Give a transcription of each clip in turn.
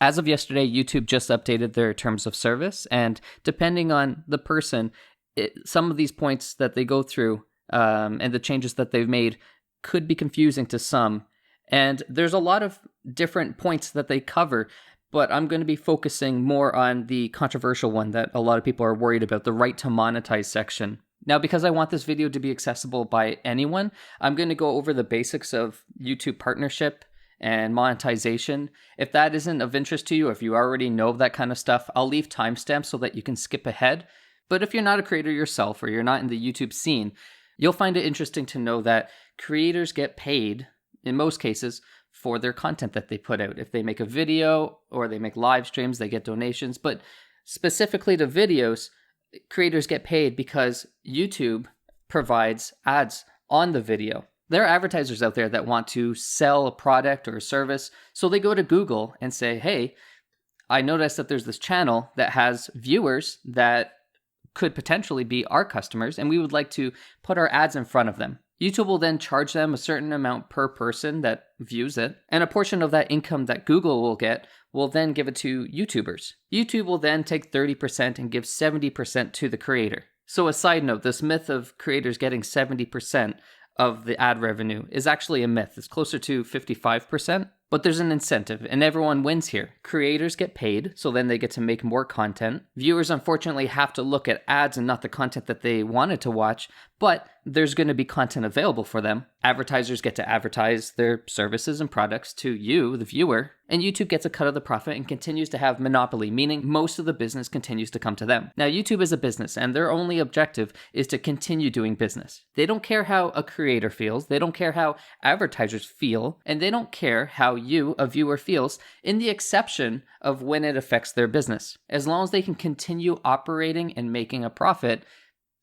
As of yesterday, YouTube just updated their terms of service, and depending on the person, some of these points that they go through and the changes that they've made could be confusing to some. And there's a lot of different points that they cover, but I'm going to be focusing more on the controversial one that a lot of people are worried about, the right to monetize section. Now, because I want this video to be accessible by anyone, I'm going to go over the basics of YouTube partnership and monetization. If that isn't of interest to you, if you already know that kind of stuff, I'll leave timestamps so that you can skip ahead. But if you're not a creator yourself or you're not in the YouTube scene, you'll find it interesting to know that creators get paid, in most cases, for their content that they put out. If they make a video or they make live streams, they get donations. But specifically to videos, creators get paid because YouTube provides ads on the video. There are advertisers out there that want to sell a product or a service, so they go to Google and say, hey, I noticed that there's this channel that has viewers that could potentially be our customers, and we would like to put our ads in front of them. YouTube will then charge them a certain amount per person that views it, and a portion of that income that Google will get will then give it to YouTubers. YouTube will then take 30% and give 70% to the creator. So a side note, this myth of creators getting 70% of the ad revenue is actually a myth. It's closer to 55%, but there's an incentive and everyone wins here. Creators get paid, so then they get to make more content. Viewers unfortunately have to look at ads and not the content that they wanted to watch, but there's going to be content available for them. Advertisers get to advertise their services and products to you, the viewer, and YouTube gets a cut of the profit and continues to have monopoly, meaning most of the business continues to come to them. Now, YouTube is a business, and their only objective is to continue doing business. They don't care how a creator feels, they don't care how advertisers feel, and they don't care how you, a viewer, feels, in the exception of when it affects their business. As long as they can continue operating and making a profit,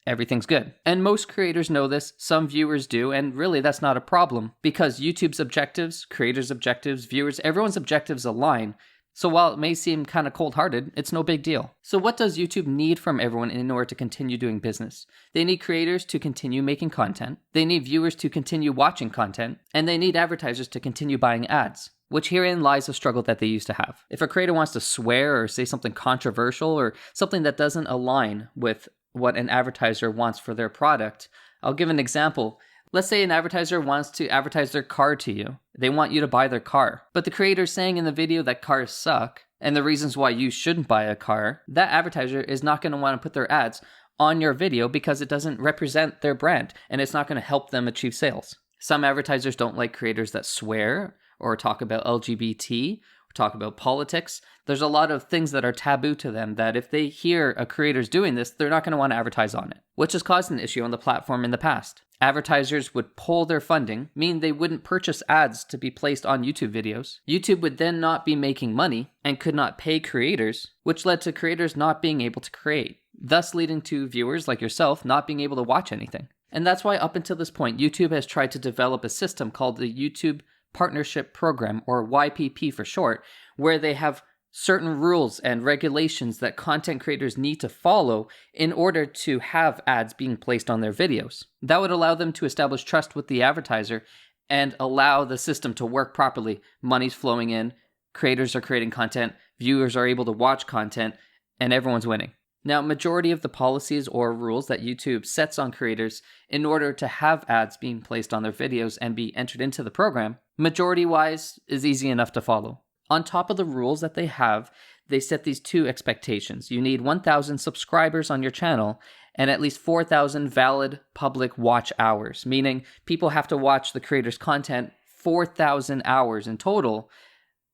everything's good. And most creators know this, some viewers do, and really that's not a problem because YouTube's objectives, creators' objectives, viewers, everyone's objectives align. So while it may seem kind of cold-hearted, it's no big deal. So what does YouTube need from everyone in order to continue doing business? They need creators to continue making content, they need viewers to continue watching content, and they need advertisers to continue buying ads. Which herein lies a struggle that they used to have. If a creator wants to swear or say something controversial or something that doesn't align with what an advertiser wants for their product, I'll give an example. Let's say an advertiser wants to advertise their car to you. They want you to buy their car. But the creator's saying in the video that cars suck and the reasons why you shouldn't buy a car, that advertiser is not going to want to put their ads on your video because it doesn't represent their brand and it's not going to help them achieve sales. Some advertisers don't like creators that swear or talk about LGBT, or talk about politics. There's a lot of things that are taboo to them that if they hear a creator's doing this, they're not going to want to advertise on it, which has caused an issue on the platform in the past. Advertisers would pull their funding, meaning they wouldn't purchase ads to be placed on YouTube videos. YouTube would then not be making money and could not pay creators, which led to creators not being able to create, thus leading to viewers like yourself not being able to watch anything. And that's why up until this point, YouTube has tried to develop a system called the YouTube Partnership Program, or YPP for short, where they have certain rules and regulations that content creators need to follow in order to have ads being placed on their videos. That would allow them to establish trust with the advertiser and allow the system to work properly. Money's flowing in, creators are creating content, viewers are able to watch content, and everyone's winning. Now, majority of the policies or rules that YouTube sets on creators in order to have ads being placed on their videos and be entered into the program, majority-wise, is easy enough to follow. On top of the rules that they have, they set these two expectations. You need 1,000 subscribers on your channel and at least 4,000 valid public watch hours, meaning people have to watch the creator's content 4,000 hours in total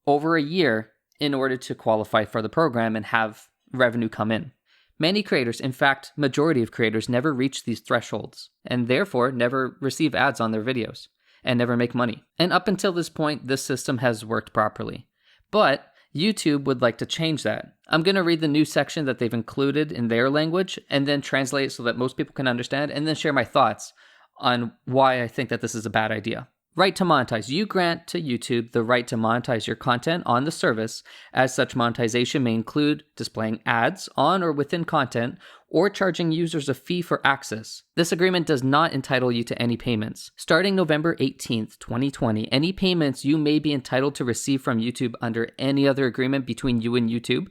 over a year in order to qualify for the program and have revenue come in. Many creators, in fact, majority of creators, never reach these thresholds and therefore never receive ads on their videos and never make money. And up until this point, this system has worked properly. But YouTube would like to change that. I'm going to read the new section that they've included in their language and then translate it so that most people can understand and then share my thoughts on why I think that this is a bad idea. Right to monetize. You grant to YouTube the right to monetize your content on the service. As such, monetization may include displaying ads on or within content or charging users a fee for access. This agreement does not entitle you to any payments. Starting November 18th, 2020, any payments you may be entitled to receive from YouTube under any other agreement between you and YouTube,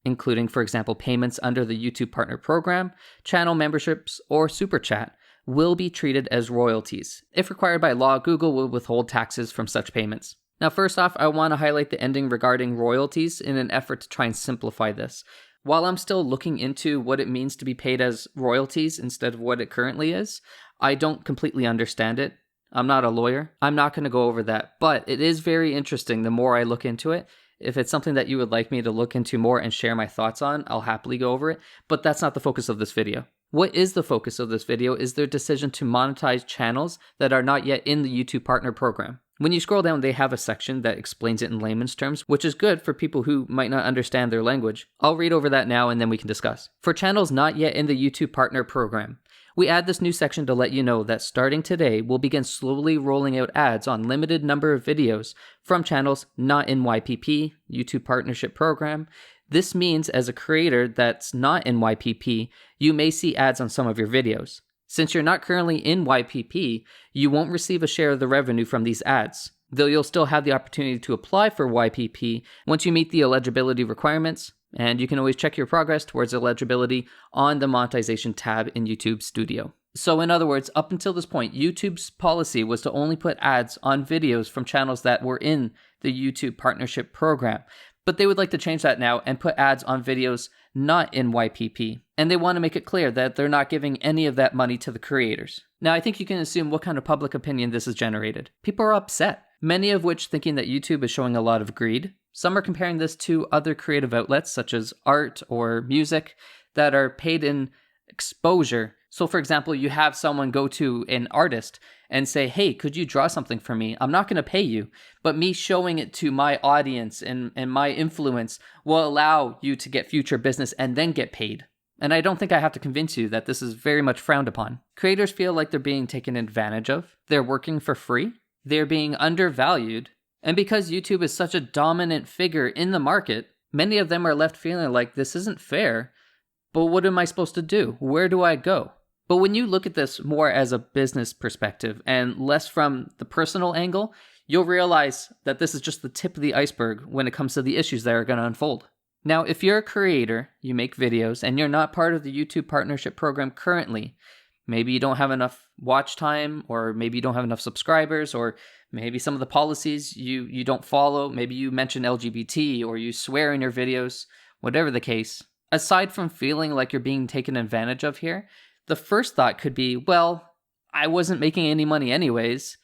including, for example, payments under the YouTube Partner Program, channel memberships, or Super Chat, will be treated as royalties. If required by law, Google will withhold taxes from such payments. Now, first off, I want to highlight the ending regarding royalties in an effort to try and simplify this. While I'm still looking into what it means to be paid as royalties instead of what it currently is, I don't completely understand it. I'm not a lawyer. I'm not going to go over that, but it is very interesting the more I look into it. If it's something that you would like me to look into more and share my thoughts on, I'll happily go over it, but that's not the focus of this video. What is the focus of this video is their decision to monetize channels that are not yet in the YouTube Partner Program. When you scroll down, they have a section that explains it in layman's terms, which is good for people who might not understand their language. I'll read over that now and then we can discuss. For channels not yet in the YouTube Partner Program, we add this new section to let you know that starting today, we'll begin slowly rolling out ads on limited number of videos from channels not in YPP, YouTube Partnership Program. This means as a creator that's not in YPP, you may see ads on some of your videos. Since you're not currently in YPP, you won't receive a share of the revenue from these ads, though you'll still have the opportunity to apply for YPP once you meet the eligibility requirements, and you can always check your progress towards eligibility on the monetization tab in YouTube Studio. So in other words, up until this point, YouTube's policy was to only put ads on videos from channels that were in the YouTube Partnership Program. But they would like to change that now and put ads on videos not in YPP. And they want to make it clear that they're not giving any of that money to the creators. Now, I think you can assume what kind of public opinion this has generated. People are upset, many of which thinking that YouTube is showing a lot of greed. Some are comparing this to other creative outlets such as art or music that are paid in exposure. So for example, you have someone go to an artist and say, hey, could you draw something for me? I'm not going to pay you, but me showing it to my audience and my influence will allow you to get future business and then get paid. And I don't think I have to convince you that this is very much frowned upon. Creators feel like they're being taken advantage of. They're working for free. They're being undervalued. And because YouTube is such a dominant figure in the market, many of them are left feeling like this isn't fair. But what am I supposed to do? Where do I go? But when you look at this more as a business perspective and less from the personal angle, you'll realize that this is just the tip of the iceberg when it comes to the issues that are going to unfold. Now, if you're a creator, you make videos, and you're not part of the YouTube Partnership Program currently, maybe you don't have enough watch time, or maybe you don't have enough subscribers, or maybe some of the policies you don't follow, maybe you mention LGBT, or you swear in your videos, whatever the case. Aside from feeling like you're being taken advantage of here, the first thought could be, well, I wasn't making any money anyways.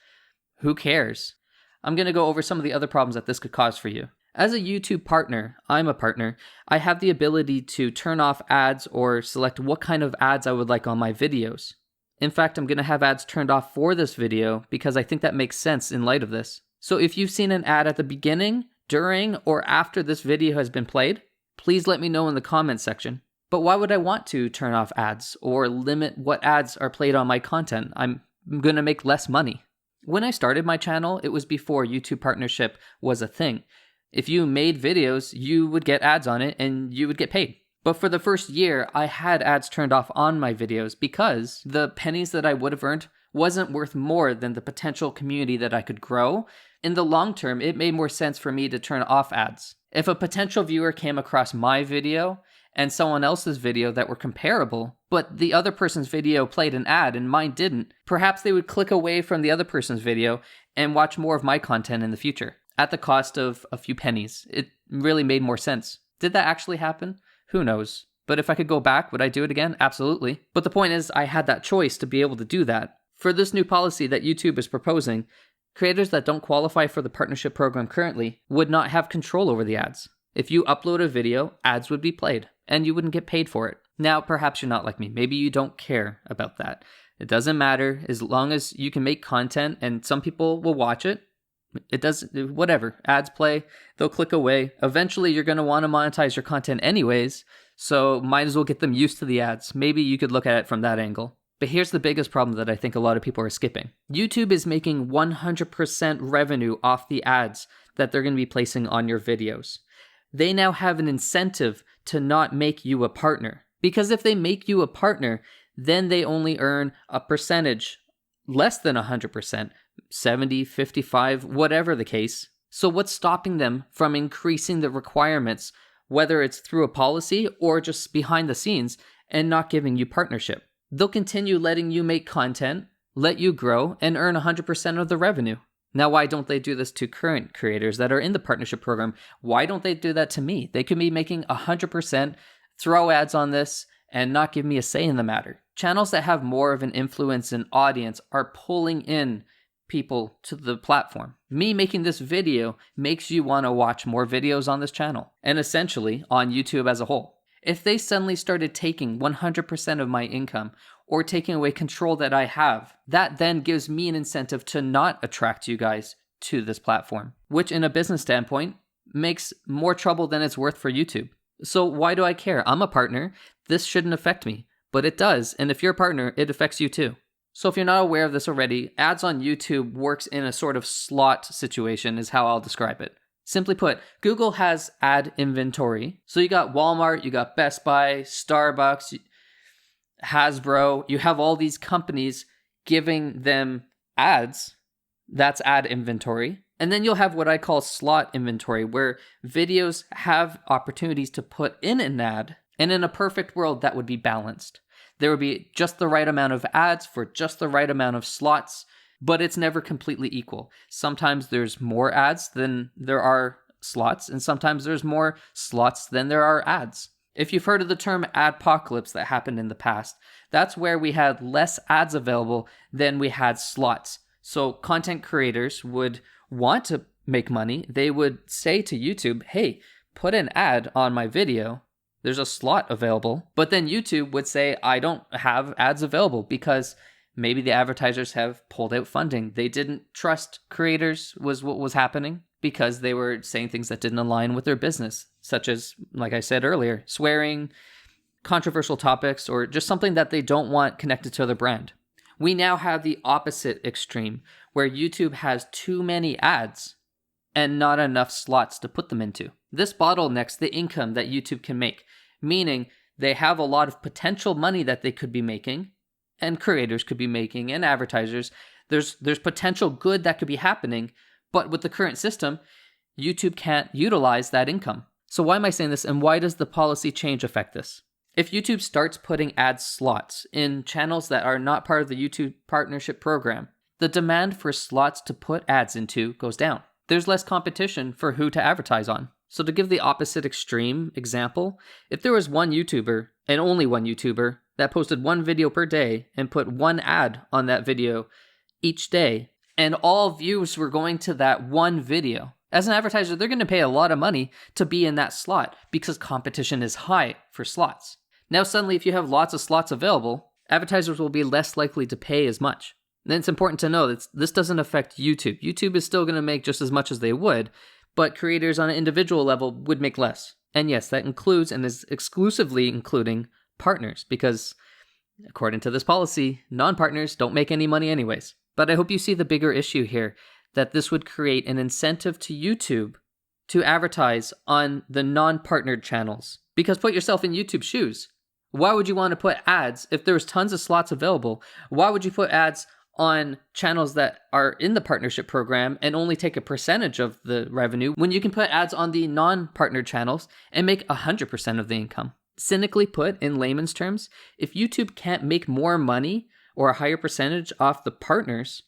Who cares? I'm going to go over some of the other problems that this could cause for you. As a YouTube partner, I'm a partner, I have the ability to turn off ads or select what kind of ads I would like on my videos. In fact, I'm going to have ads turned off for this video because I think that makes sense in light of this. So if you've seen an ad at the beginning, during, or after this video has been played, please let me know in the comments section. But why would I want to turn off ads or limit what ads are played on my content? I'm going to make less money. When I started my channel, it was before YouTube Partnership was a thing. If you made videos, you would get ads on it and you would get paid. But for the first year, I had ads turned off on my videos because the pennies that I would have earned wasn't worth more than the potential community that I could grow. In the long term, it made more sense for me to turn off ads. If a potential viewer came across my video and someone else's video that were comparable, but the other person's video played an ad and mine didn't, perhaps they would click away from the other person's video and watch more of my content in the future, at the cost of a few pennies. It really made more sense. Did that actually happen? Who knows? But if I could go back, would I do it again? Absolutely. But the point is, I had that choice to be able to do that. For this new policy that YouTube is proposing, creators that don't qualify for the partnership program currently would not have control over the ads. If you upload a video, ads would be played, and you wouldn't get paid for it. Now, perhaps you're not like me. Maybe you don't care about that. It doesn't matter as long as you can make content, and some people will watch it. It doesn't, whatever. Ads play, they'll click away. Eventually, you're going to want to monetize your content anyways, so might as well get them used to the ads. Maybe you could look at it from that angle. But here's the biggest problem that I think a lot of people are skipping. YouTube is making 100% revenue off the ads that they're going to be placing on your videos. They now have an incentive to not make you a partner. Because if they make you a partner, then they only earn a percentage, less than 100%, 70, 55, whatever the case. So what's stopping them from increasing the requirements, whether it's through a policy or just behind the scenes, and not giving you partnership? They'll continue letting you make content, let you grow, and earn 100% of the revenue. Now, why don't they do this to current creators that are in the partnership program? Why don't they do that to me? They could be making 100%, throw ads on this, and not give me a say in the matter. Channels that have more of an influence and audience are pulling in people to the platform. Me making this video makes you want to watch more videos on this channel, and essentially on YouTube as a whole. If they suddenly started taking 100% of my income or taking away control that I have, that then gives me an incentive to not attract you guys to this platform, which in a business standpoint makes more trouble than it's worth for YouTube. So why do I care? I'm a partner. This shouldn't affect me, but it does. And if you're a partner, it affects you too. So if you're not aware of this already, ads on YouTube works in a sort of slot situation is how I'll describe it. Simply put, Google has ad inventory. So you got Walmart, you got Best Buy, Starbucks, Hasbro. You have all these companies giving them ads. That's ad inventory. And then you'll have what I call slot inventory, where videos have opportunities to put in an ad. And in a perfect world, that would be balanced. There would be just the right amount of ads for just the right amount of slots, but it's never completely equal. Sometimes there's more ads than there are slots, and sometimes there's more slots than there are ads. If you've heard of the term adpocalypse that happened in the past, that's where we had less ads available than we had slots. So content creators would want to make money. They would say to YouTube, hey, put an ad on my video. There's a slot available. But then YouTube would say, I don't have ads available because maybe the advertisers have pulled out funding. They didn't trust creators was what was happening because they were saying things that didn't align with their business, such as, like I said earlier, swearing, controversial topics, or just something that they don't want connected to their brand. We now have the opposite extreme, where YouTube has too many ads and not enough slots to put them into. This bottlenecks the income that YouTube can make, meaning they have a lot of potential money that they could be making, and creators could be making, and advertisers. There's potential good that could be happening, but with the current system, YouTube can't utilize that income. So why am I saying this, and why does the policy change affect this? If YouTube starts putting ad slots in channels that are not part of the YouTube partnership program, the demand for slots to put ads into goes down. There's less competition for who to advertise on. So to give the opposite extreme example, if there was one YouTuber, and only one YouTuber, that posted one video per day and put one ad on that video each day, and all views were going to that one video, as an advertiser, they're going to pay a lot of money to be in that slot because competition is high for slots. Now suddenly, if you have lots of slots available, advertisers will be less likely to pay as much. And it's important to know that this doesn't affect YouTube. YouTube is still going to make just as much as they would, but creators on an individual level would make less. And yes, that includes and is exclusively including partners, because according to this policy, non-partners don't make any money anyways. But I hope you see the bigger issue here, that this would create an incentive to YouTube to advertise on the non-partnered channels. Because put yourself in YouTube's shoes. Why would you want to put ads if there's tons of slots available? Why would you put ads on channels that are in the partnership program and only take a percentage of the revenue when you can put ads on the non-partnered channels and make 100% of the income? Cynically put, in layman's terms, if YouTube can't make more money or a higher percentage off the partners,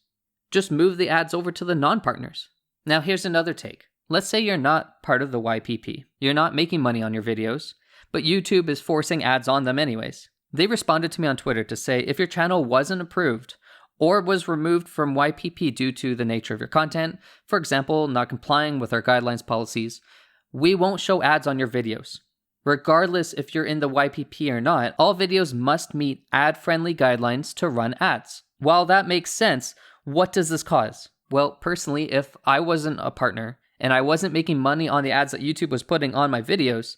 just move the ads over to the non-partners. Now here's another take. Let's say you're not part of the YPP. You're not making money on your videos, but YouTube is forcing ads on them anyways. They responded to me on Twitter to say if your channel wasn't approved or was removed from YPP due to the nature of your content, for example, not complying with our guidelines policies, we won't show ads on your videos. Regardless if you're in the YPP or not, all videos must meet ad-friendly guidelines to run ads. While that makes sense, what does this cause? Well, personally, if I wasn't a partner and I wasn't making money on the ads that YouTube was putting on my videos,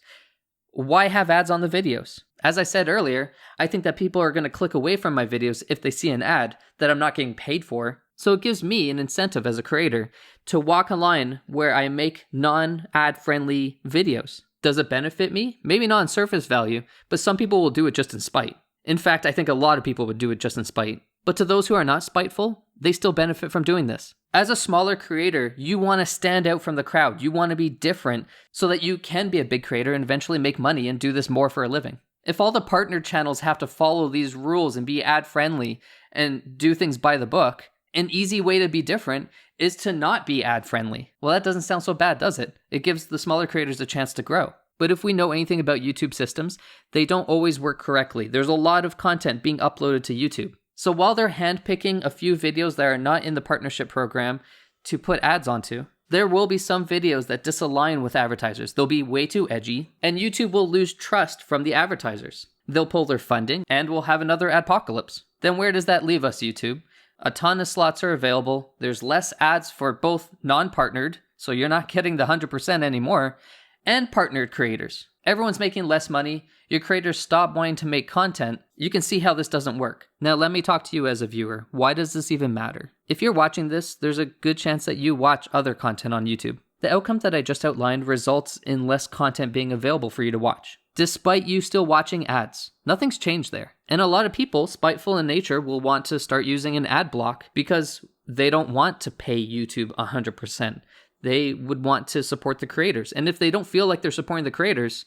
why have ads on the videos? As I said earlier, I think that people are going to click away from my videos if they see an ad that I'm not getting paid for. So it gives me an incentive as a creator to walk a line where I make non-ad friendly videos. Does it benefit me? Maybe not on surface value, but some people will do it just in spite. In fact, I think a lot of people would do it just in spite. But to those who are not spiteful, they still benefit from doing this. As a smaller creator, you want to stand out from the crowd. You want to be different so that you can be a big creator and eventually make money and do this more for a living. If all the partner channels have to follow these rules and be ad friendly and do things by the book, an easy way to be different is to not be ad friendly. Well, that doesn't sound so bad, does it? It gives the smaller creators a chance to grow. But if we know anything about YouTube systems, they don't always work correctly. There's a lot of content being uploaded to YouTube. So while they're handpicking a few videos that are not in the partnership program to put ads onto, there will be some videos that disalign with advertisers. They'll be way too edgy, and YouTube will lose trust from the advertisers. They'll pull their funding, and we'll have another adpocalypse. Then where does that leave us, YouTube? A ton of slots are available. There's less ads for both non-partnered, so you're not getting the 100% anymore, and partnered creators. Everyone's making less money. Your creators stop wanting to make content. You can see how this doesn't work. Now let me talk to you as a viewer. Why does this even matter? If you're watching this, there's a good chance that you watch other content on YouTube. The outcome that I just outlined results in less content being available for you to watch, despite you still watching ads. Nothing's changed there. And a lot of people, spiteful in nature, will want to start using an ad block because they don't want to pay YouTube 100%. They would want to support the creators. And if they don't feel like they're supporting the creators,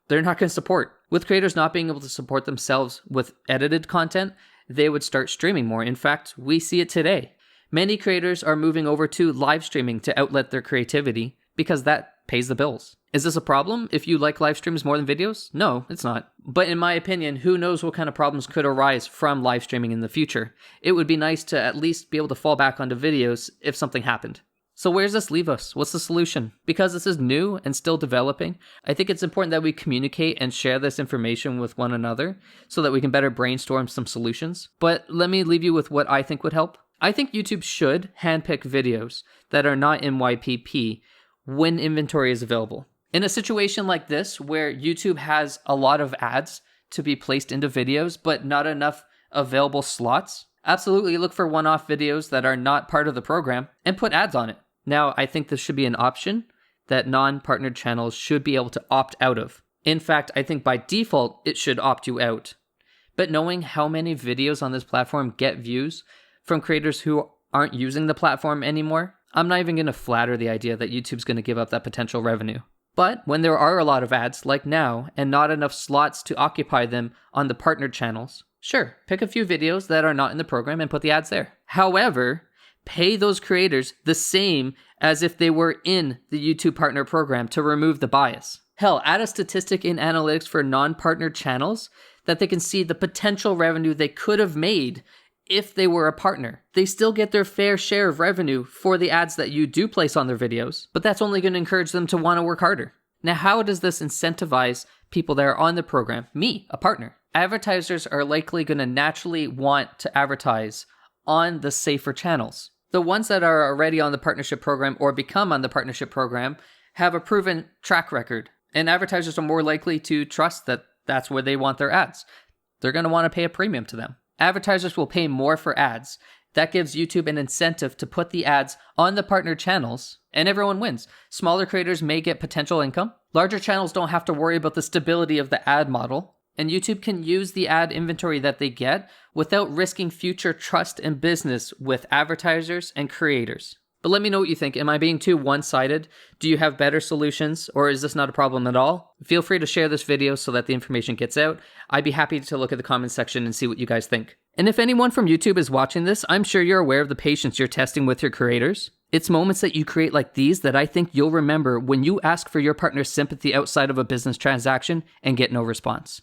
they're not going to support. With creators not being able to support themselves with edited content, they would start streaming more. In fact, we see it today. Many creators are moving over to live streaming to outlet their creativity because that pays the bills. Is this a problem if you like live streams more than videos? No, it's not. But in my opinion, who knows what kind of problems could arise from live streaming in the future. It would be nice to at least be able to fall back onto videos if something happened. So where does this leave us? What's the solution? Because this is new and still developing, I think it's important that we communicate and share this information with one another so that we can better brainstorm some solutions. But let me leave you with what I think would help. I think YouTube should handpick videos that are not in YPP when inventory is available. In a situation like this, where YouTube has a lot of ads to be placed into videos, but not enough available slots, absolutely look for one-off videos that are not part of the program and put ads on it. Now, I think this should be an option that non-partnered channels should be able to opt out of. In fact, I think by default, it should opt you out. But knowing how many videos on this platform get views from creators who aren't using the platform anymore, I'm not even going to flatter the idea that YouTube's going to give up that potential revenue. But when there are a lot of ads, like now, and not enough slots to occupy them on the partnered channels, sure, pick a few videos that are not in the program and put the ads there. However, pay those creators the same as if they were in the YouTube partner program to remove the bias. Hell, add a statistic in analytics for non-partnered channels that they can see the potential revenue they could have made if they were a partner. They still get their fair share of revenue for the ads that you do place on their videos, but that's only going to encourage them to want to work harder. Now, how does this incentivize people that are on the program? Me, a partner. Advertisers are likely going to naturally want to advertise on the safer channels. The ones that are already on the partnership program or become on the partnership program have a proven track record, and advertisers are more likely to trust that that's where they want their ads. They're going to want to pay a premium to them. Advertisers will pay more for ads. That gives YouTube an incentive to put the ads on the partner channels, and everyone wins. Smaller creators may get potential income. Larger channels don't have to worry about the stability of the ad model, and YouTube can use the ad inventory that they get without risking future trust and business with advertisers and creators. But let me know what you think. Am I being too one-sided? Do you have better solutions, or is this not a problem at all? Feel free to share this video so that the information gets out. I'd be happy to look at the comment section and see what you guys think. And if anyone from YouTube is watching this, I'm sure you're aware of the patience you're testing with your creators. It's moments that you create like these that I think you'll remember when you ask for your partner's sympathy outside of a business transaction and get no response.